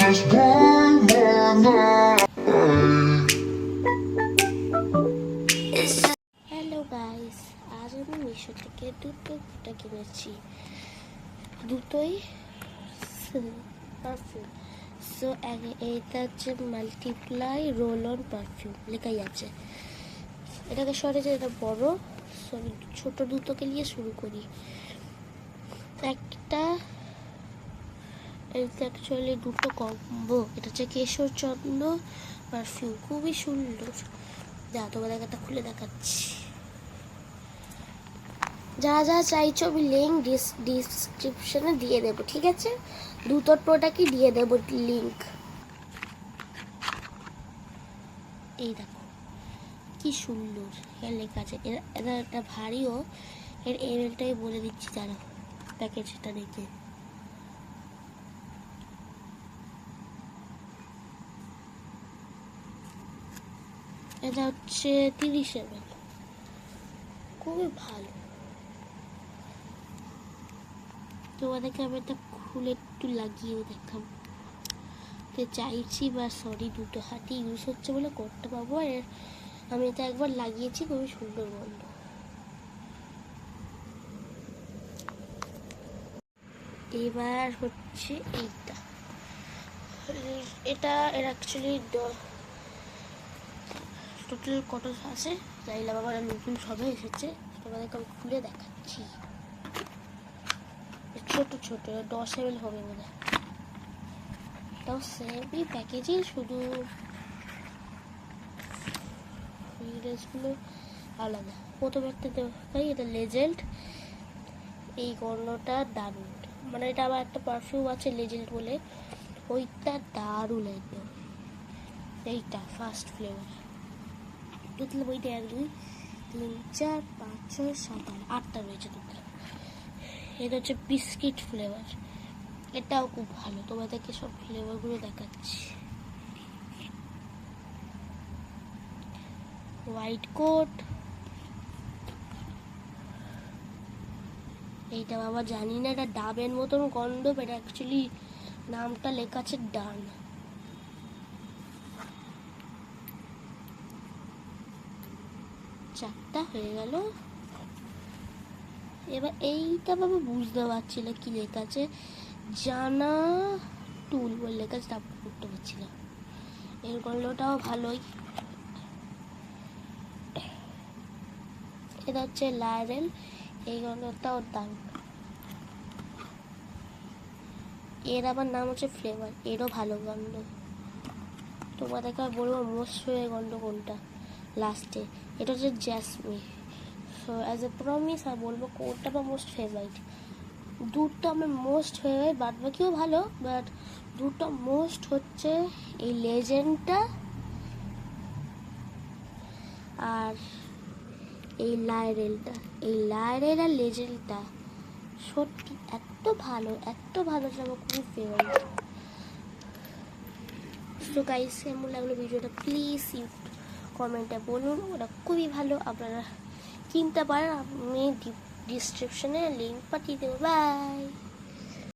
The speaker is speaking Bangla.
just one more night. Hello guys, আজ আমি মিশো থেকে দুটো ফুটা কিনেছি। দুটোই পারফিউম। সো এইটা হচ্ছে মাল্টিপ্লাই রোল অন পারফিউম লেখাই আছে। এটাকে সরে যে এটা বড়, সো আমি ছোট দুটোকে নিয়ে শুরু করি। একটা এটা অ্যাকচুয়ালি দুটো কম্বো। এটা হচ্ছে কেশর চন্দ্র পারফিউম, খুবই সুন্দর। যা তোমাদের একটা খুলে দেখাচ্ছি। যা যা চাইছো আমি লিঙ্ক ডিসক্রিপশনে দিয়ে দেবো, ঠিক আছে? দুটোর প্রোডাক্টই দিয়ে দেবো লিঙ্ক। এই দেখো কি সুন্দর এর লেখা আছে। এটা একটা ভারীও, এর এমএলটাই বলে দিচ্ছি যারা প্যাকেজটা দেখে। এটা হচ্ছে 30 ml, খুবই ভালো। তোমাদেরকে আমি এটা খুলে একটু লাগিয়েও দেখাবো। তো চাইছি বা সরি দুটো হাতে ইউজ হচ্ছে বলে করতে পারবো। আর আমি এটা একবার লাগিয়েছি, খুবই সুন্দর গন্ধ। এবার হচ্ছে এইটা, এটা এর অ্যাকচুয়ালি টোটাল কত আছে চাইলে আমার নতুন সবে এসেছে, তোমাদেরকে আমি খুলে দেখাচ্ছি। ছোট ছোট 10 ml হবে মনে হয়। এটাও সেমই প্যাকেজিং, শুধু ফ্রেগরেন্সগুলো আলাদা। প্রথমে একটা দেখাই, এটা লেজেন্ড। এই গন্ধটা দারুণ, মানে এটা আবার একটা পারফিউম আছে লেজেন্ড বলে, ওইটা দারুণ একদম। এইটা ফার্স্ট ফ্লেভার। টোটাল বইটা 1 2 3 4 5 6 7 8টা রয়েছে টোটাল। এটা হচ্ছে বিস্কিট ফ্লেভার, এটাও খুব ভালো। তোমাদেরকে সব ফ্লেভারগুলো দেখাচ্ছি। হোয়াইট কোট, এইটা বাবা জানি না, এটা ডাবের মতন গন্ধ, এটা অ্যাকচুয়ালি নামটা লেখা আছে ডান। চারটা হয়ে গেল। এবার এইটা বাবা বুঝতে পারছি না কি লেখা আছে, জানা টুল বলে লেখা আছে, তারপর করতে পারছি না। এর গন্ধটাও ভালোই। এটা হচ্ছে লারেল, এই গন্ধটাও দারুণ। এর আবার নাম হচ্ছে ফ্লেভার, এরও ভালো গন্ধ। তোমাদেরকে বলবো মোস্ট ফেভারিট গন্ধ কোনটা লাস্টে। এটা হচ্ছে jasmine. So as a promise আমি বলবো কোনটা আমার মোস্ট ফেভারিট। দুটো আমার মোস্ট ফেভারিট, বাদ বাকিও ভালো, বাট দুটো মোস্ট হচ্ছে এই লেজেন্ডটা আর এই লাইরেলটা। এই লাইরেল আর লেজেন্ডটা সত্যি এত ভালো যে আমার খুবই ফেভারিট। তো গাইস কেমন লাগলো ভিডিওটা প্লিজ কমেন্টে বলুন। ওটা খুবই ভালো, আপনারা কিনতে পারেন। আমি ডিসক্রিপশনে লিঙ্ক পাঠিয়ে দেবো। বাই।